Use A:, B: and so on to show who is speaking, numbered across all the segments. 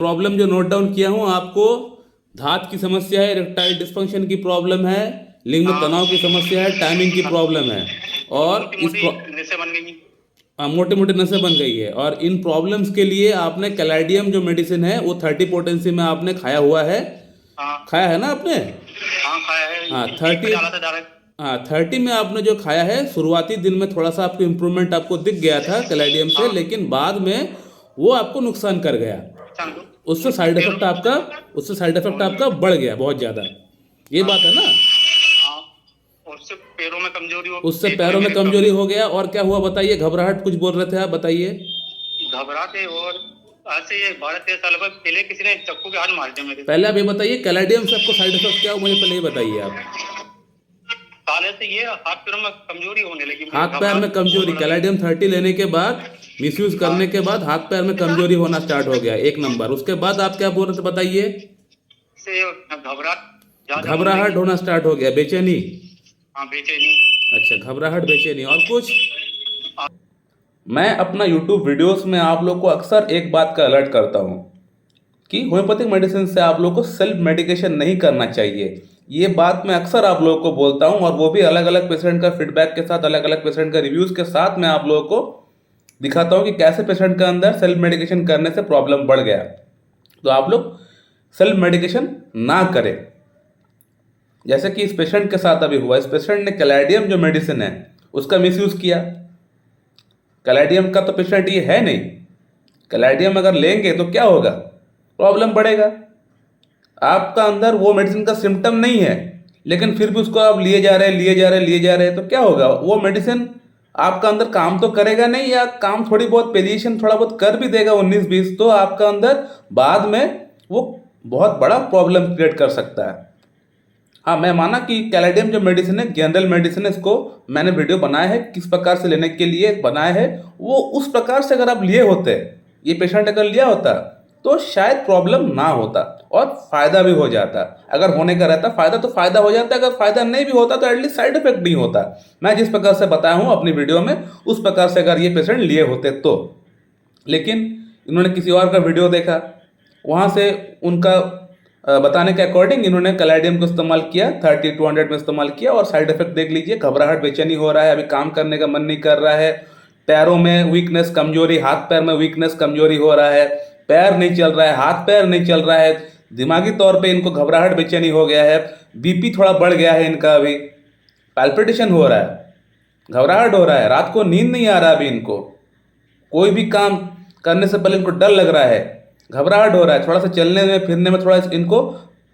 A: Problem जो note down किया हूँ आपको, धात की समस्या है, इरेक्टाइल डिस्फंक्शन की प्रॉब्लम है, लिंग में तनाव की समस्या है, टाइमिंग की प्रॉब्लम है, और
B: मोटी मोटी नसें बन गई।
A: मोटे मोटे नसें बन गई है। और इन प्रॉब्लम्स के लिए आपने कैलाडियम जो मेडिसिन है वो 30 पोटेंसी में आपने खाया हुआ है।
B: हाँ
A: खाया है ना आपने?
B: हाँ, खाया है,
A: हाँ
B: एक पे
A: 30।
B: डाला था डायरेक्ट।
A: हाँ 30 में आपने जो खाया है, शुरुआती दिन में थोड़ा सा आपको इम्प्रूवमेंट आपको दिख गया था कैलाडियम से,
B: हाँ,
A: लेकिन बाद में वो आपको नुकसान कर गया।
B: चांद को
A: उससे साइड
B: पैरों
A: इफेक्ट आपका उससे साइड इफेक्ट आपका बढ़ गया बहुत ज़्यादा। ये
B: हाँ
A: बात है ना?
B: हाँ, और उससे पैरों में कमजोरी हो,
A: उससे
B: पेट में
A: पैरों में
B: मेरे
A: कमजोरी
B: कम
A: हो गया। और क्या हुआ बताइए? घबराहट कुछ बोल रहे थे आप, बताइए।
B: घबराते। और आज से ये 12-13 साल पहले किसी ने चक्कू के हाथ मार दिया मेरे।
A: पहले आप ये बताइए कैलाडियम से आपको साइड इफेक्ट क्या हुआ, मुझे पहले ये बताइए आप।
B: साले से ये हाथ पैरों में कमजोरी होने लगी, मुझे
A: हाथ पैर में
B: घबराहट बहुत
A: कमजोरी,
B: बढ़ गई।
A: कैलाडियम 30 लेने के बाद, मिसयूज करने के बाद हाथ पैर में कमजोरी होना स्टार्ट हो गया, एक नंबर। उसके बाद आप क्या बोल रहे थे बताइए?
B: से घबराहट ज्यादा होने
A: घबराहट
B: लगी।
A: होना स्टार्ट हो गया, बेचैनी।
B: हाँ, बेचैनी।
A: अच्छा, घबराहट, बेचैनी, और कुछ? मैं अपना यूट्यूब वीडियोस में आप लोग को अक्सर एक बात का अलर्ट करता हूँ कि होम्योपैथिक मेडिसिन से आप लोग को सेल्फ मेडिकेशन नहीं करना चाहिए। ये बात मैं अक्सर आप लोगों को बोलता हूँ, और वो भी अलग अलग पेशेंट का फीडबैक के साथ, अलग अलग पेशेंट का रिव्यूज़ के साथ मैं आप लोगों को दिखाता हूँ कि कैसे पेशेंट के अंदर सेल्फ मेडिकेशन करने से प्रॉब्लम बढ़ गया। तो आप लोग सेल्फ मेडिकेशन ना करें, जैसे कि इस पेशेंट के साथ अभी हुआ। इस पेशेंट ने कैलाडियम जो मेडिसिन है उसका मिसयूज़ किया। कैलाडियम का तो पेशेंट ये है नहीं। कैलाडियम अगर लेंगे तो क्या होगा? प्रॉब्लम बढ़ेगा। आपका अंदर वो मेडिसिन का सिम्टम नहीं है, लेकिन फिर भी उसको आप लिए जा रहे हैं, लिए जा रहे हैं, लिए जा रहे हैं, तो क्या होगा? वो मेडिसिन आपका अंदर काम तो करेगा नहीं, या काम थोड़ी बहुत पेलिएशन थोड़ा बहुत कर भी देगा 19-20, तो आपका अंदर बाद में वो बहुत बड़ा प्रॉब्लम क्रिएट कर सकता है। हाँ, मैं माना कि कैलाडियम जो मेडिसिन है जनरल मेडिसिन है, इसको मैंने वीडियो बनाया है किस प्रकार से लेने के लिए बनाया है। वो उस प्रकार से अगर आप लिए होते, ये पेशेंट अगर लिया होता, तो शायद प्रॉब्लम ना होता और फायदा भी हो जाता। अगर होने का रहता फायदा तो फायदा हो जाता, अगर फायदा नहीं भी होता तो एटलीस्ट साइड इफेक्ट नहीं होता। मैं जिस प्रकार से बताया हूँ अपनी वीडियो में, उस प्रकार से अगर ये पेशेंट लिए होते तो। लेकिन इन्होंने किसी और का वीडियो देखा, वहाँ से उनका बताने के अकॉर्डिंग इन्होंने कैलाडियम को इस्तेमाल किया, 30-200 में इस्तेमाल किया, और साइड इफेक्ट देख लीजिए। घबराहट, बेचैनी हो रहा है, अभी काम करने का मन नहीं कर रहा है, पैरों में वीकनेस, कमजोरी, हाथ पैर में वीकनेस, कमजोरी हो रहा है, पैर नहीं चल रहा है, हाथ पैर नहीं चल रहा है, दिमागी तौर पे इनको घबराहट, बेचैनी हो गया है, बीपी थोड़ा बढ़ गया है इनका, अभी पैल्पिटेशन हो रहा है, घबराहट हो रहा है, रात को नींद नहीं आ रहा अभी इनको, कोई भी काम करने से पहले इनको डर लग रहा है, घबराहट हो रहा है, थोड़ा सा चलने में फिरने में थोड़ा इनको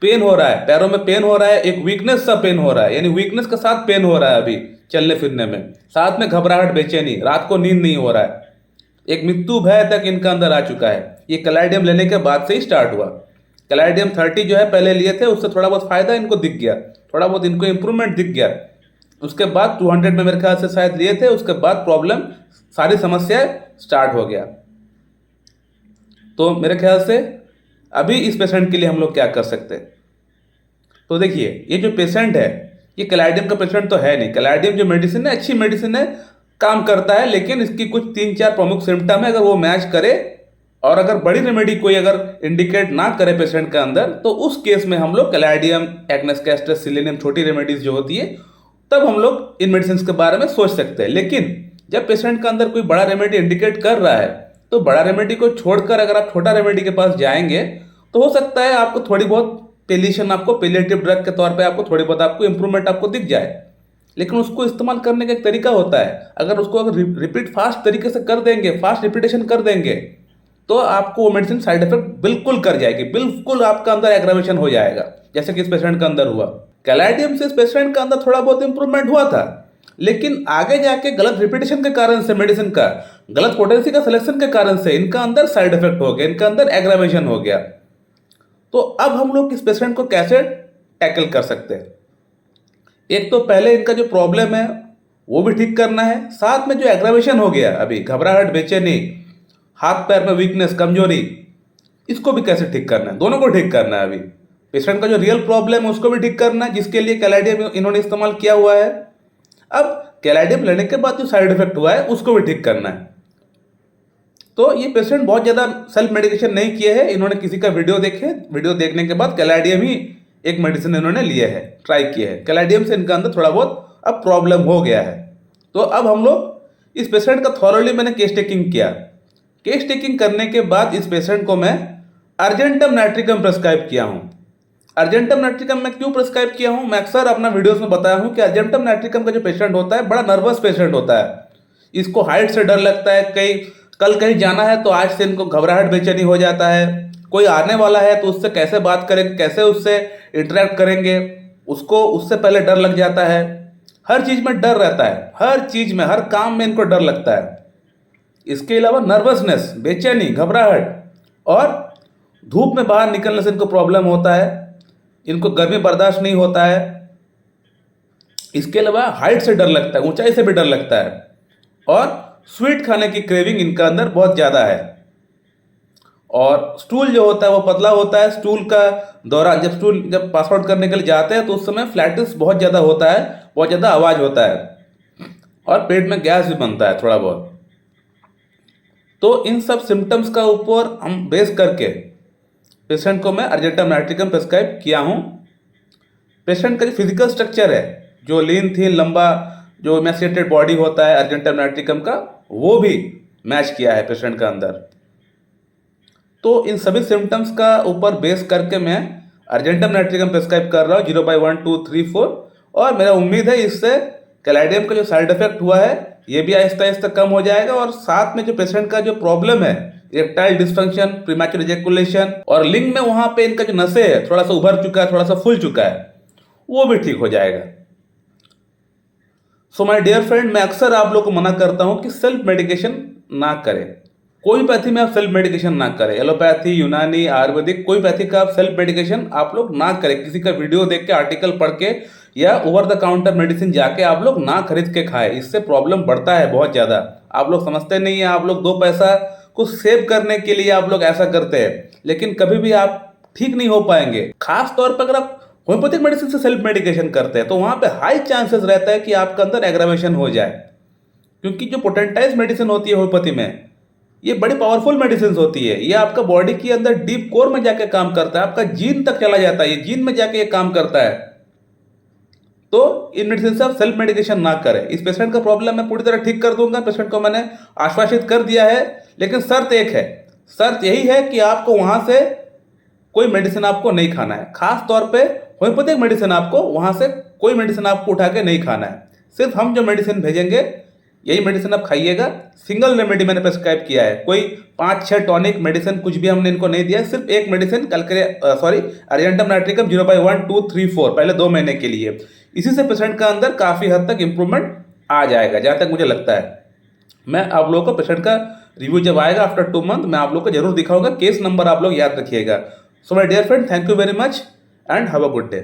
A: पेन हो रहा है, पैरों में पेन हो रहा है, एक वीकनेस सा पेन हो रहा है, यानी वीकनेस के साथ पेन हो रहा है अभी चलने फिरने में, साथ में घबराहट, बेचैनी, रात को नींद नहीं हो रहा है, एक मृत्यु भय तक इनका अंदर आ चुका है। ये कैलाडियम लेने के बाद से ही स्टार्ट हुआ। कैलाडियम 30 जो है पहले लिए थे, उससे थोड़ा बहुत फायदा इनको दिख गया, थोड़ा बहुत इनको इंप्रूवमेंट दिख गया। उसके बाद 200 में मेरे ख्याल से शायद लिए थे, उसके बाद प्रॉब्लम, सारी समस्याएं स्टार्ट हो गया। तो मेरे ख्याल से अभी इस पेशेंट के लिए हम लोग क्या कर सकते हैं? तो देखिए, ये जो पेशेंट है ये कैलाडियम का पेशेंट तो है नहीं। कैलाडियम जो मेडिसिन है अच्छी मेडिसिन है, काम करता है, लेकिन इसकी कुछ 3-4 प्रमुख सिम्टम है। अगर वो मैच करे और अगर बड़ी रेमेडी कोई अगर इंडिकेट ना करे पेशेंट के अंदर, तो उस केस में हम लोग कैलाडियम, एग्नेस कैस्टस, सिलेनियम, छोटी रेमेडीज जो होती है, तब हम लोग इन मेडिसिन के बारे में सोच सकते हैं। लेकिन जब पेशेंट के अंदर कोई बड़ा रेमेडी इंडिकेट कर रहा है, तो बड़ा रेमेडी को छोड़कर अगर आप छोटा रेमेडी के पास जाएंगे, तो हो सकता है आपको थोड़ी बहुत पेलिएशन, आपको पेलिएटिव ड्रग के तौर पे आपको थोड़ी बहुत आपको इंप्रूवमेंट आपको दिख जाए। लेकिन उसको इस्तेमाल करने का एक तरीका होता है। अगर उसको अगर रिपीट फास्ट तरीके से कर देंगे, फास्ट रिपीटेशन कर देंगे, तो आपको वो मेडिसिन साइड इफेक्ट बिल्कुल कर जाएगी, बिल्कुल आपका अंदर एग्रावेशन हो जाएगा, जैसे कि इस पेशेंट का अंदर हुआ। कैलाडियम से इस पेशेंट का अंदर थोड़ा बहुत इंप्रूवमेंट हुआ था, लेकिन आगे जाके गलत रिपीटेशन के कारण से, मेडिसिन का गलत पोटेंसी का सिलेक्शन के कारण से इनका अंदर साइड इफेक्ट हो गया, इनका अंदर एग्रावेशन हो गया। तो अब हम लोग इस पेशेंट को कैसे टैकल कर सकते हैं? एक तो पहले इनका जो प्रॉब्लम है वो भी ठीक करना है, साथ में जो एग्रावेशन हो गया अभी, घबराहट, बेचैनी, हाथ पैर में वीकनेस, कमजोरी, इसको भी कैसे ठीक करना है? दोनों को ठीक करना है। अभी पेशेंट का जो रियल प्रॉब्लम है उसको भी ठीक करना है, जिसके लिए कैलाडियम इन्होंने इस्तेमाल किया हुआ है। अब कैलाडियम लेने के बाद जो साइड इफेक्ट हुआ है उसको भी ठीक करना है। तो ये पेशेंट बहुत ज़्यादा सेल्फ मेडिकेशन नहीं किए हैं, इन्होंने किसी का वीडियो देखे, वीडियो देखने के बाद कैलाडियम ही एक मेडिसिन इन्होंने लिए है, ट्राई किए है, कैलाडियम से इनका अंदर थोड़ा बहुत अब प्रॉब्लम हो गया है। तो अब हम लोग इस पेशेंट का थॉरोली मैंने केस टेकिंग किया। केस टेकिंग करने के बाद इस पेशेंट को मैं अर्जेंटम नाइट्रिकम प्रेस्क्राइब किया हूँ। अर्जेंटम नाइट्रिकम मैं क्यों प्रेस्क्राइब किया हूँ, मैं अक्सर अपना वीडियोस में बताया हूँ कि अर्जेंटम नाइट्रिकम का जो पेशेंट होता है बड़ा नर्वस पेशेंट होता है, इसको हाइट से डर लगता है, कल कहीं जाना है तो आज से इनको घबराहट बेचैनी हो जाता है, कोई आने वाला है तो उससे कैसे बात करेंगे, कैसे उससे इंटरेक्ट करेंगे, उसको उससे पहले डर लग जाता है। हर चीज़ में डर रहता है, हर चीज़ में, हर काम में इनको डर लगता है। इसके अलावा नर्वसनेस, बेचैनी, घबराहट, और धूप में बाहर निकलने से इनको प्रॉब्लम होता है, इनको गर्मी बर्दाश्त नहीं होता है। इसके अलावा हाइट से डर लगता है, ऊंचाई से भी डर लगता है, और स्वीट खाने की क्रेविंग इनका अंदर बहुत ज़्यादा है। और स्टूल जो होता है वो पतला होता है, स्टूल का दौरान जब पास आउट करने के लिए जाते हैं तो उस समय फ्लैटिस बहुत ज़्यादा होता है, बहुत ज़्यादा आवाज़ होता है, और पेट में गैस भी बनता है थोड़ा बहुत। तो इन सब सिम्टम्स का ऊपर हम बेस करके पेशेंट को मैं अर्जेंटम नाइट्रिकम प्रेस्क्राइब किया हूँ। पेशेंट का जो फिजिकल स्ट्रक्चर है, जो लीन थी लंबा, जो एमासिएटेड बॉडी होता है अर्जेंटम नाइट्रिकम का, वो भी मैच किया है पेशेंट का अंदर। तो इन सभी सिम्टम्स का ऊपर बेस करके मैं अर्जेंटम नाइट्रिकम प्रेस्क्राइब कर रहा हूँ 0/1, 2, 3, 4। और मेरा उम्मीद है इससे कैलाडियम का जो साइड इफेक्ट हुआ है ये भी आहिस्ता आहिस्ता कम हो जाएगा, और साथ में जो पेशेंट का जो प्रॉब्लम है, इरेक्टाइल डिस्फंक्शन, प्रीमैच्योर इजैकुलेशन, और लिंग में वहाँ पे इनका जो नसें है थोड़ा सा उभर चुका है, थोड़ा सा फूल चुका है, वो भी ठीक हो जाएगा। सो माय डियर फ्रेंड, मैं अक्सर आप लोग को मना करता हूँ कि सेल्फ मेडिकेशन ना करें। कोई पैथी में आप सेल्फ मेडिकेशन ना करें, एलोपैथी, यूनानी, आयुर्वेदिक, कोई पैथी का आप सेल्फ मेडिकेशन आप लोग ना करें। किसी का वीडियो देख के, आर्टिकल पढ़ के, या ओवर द काउंटर मेडिसिन जाके आप लोग ना खरीद के खाएं, इससे प्रॉब्लम बढ़ता है बहुत ज़्यादा। आप लोग समझते नहीं है, आप लोग 2 पैसा को सेव करने के लिए आप लोग ऐसा करते हैं, लेकिन कभी भी आप ठीक नहीं हो पाएंगे। खास तौर पर अगर आप होम्योपैथिक मेडिसिन से सेल्फ मेडिकेशन करते हैं तो वहाँ पे हाई चांसेस रहता है कि आपके अंदर एग्रावेशन हो जाए, क्योंकि जो पोटेंटाइज मेडिसिन होती है होम्योपैथी में, ये बड़ी पावरफुल मेडिसिन होती है। ये आपका बॉडी के अंदर डीप कोर में जाके काम करता है, आपका जीन तक चला जाता है, ये जीन में जाके ये काम करता है। तो इन मेडिसिन से आप सेल्फ मेडिकेशन ना करें। इस पेशेंट का प्रॉब्लम मैं पूरी तरह ठीक कर दूंगा, पेशेंट को मैंने आश्वासित कर दिया है, लेकिन शर्त एक है, शर्त यही है कि आपको वहाँ से कोई मेडिसिन आपको नहीं खाना है। खास तौर पे होम्योपैथिक मेडिसिन आपको वहाँ से कोई मेडिसिन आपको उठा के नहीं खाना है। सिर्फ हम जो मेडिसिन भेजेंगे यही मेडिसिन आप खाइएगा। सिंगल रेमेडी मैंने प्रेस्क्राइब किया है, कोई 5-6 टॉनिक मेडिसिन कुछ भी हमने इनको नहीं दिया, सिर्फ एक मेडिसिन अर्जेंटम नाइट्रिकम 0/1, 2, 3, 4 पहले 2 महीने के लिए। इसी से पेशेंट का अंदर काफ़ी हद तक इंप्रूवमेंट आ जाएगा, जहाँ तक मुझे लगता है। मैं आप लोगों को पेशेंट का रिव्यू जब आएगा आफ्टर 2 मंथ, मैं आप लोग को जरूर दिखाऊंगा। केस नंबर आप लोग याद रखिएगा। So my dear friend, thank you very much and have a good day.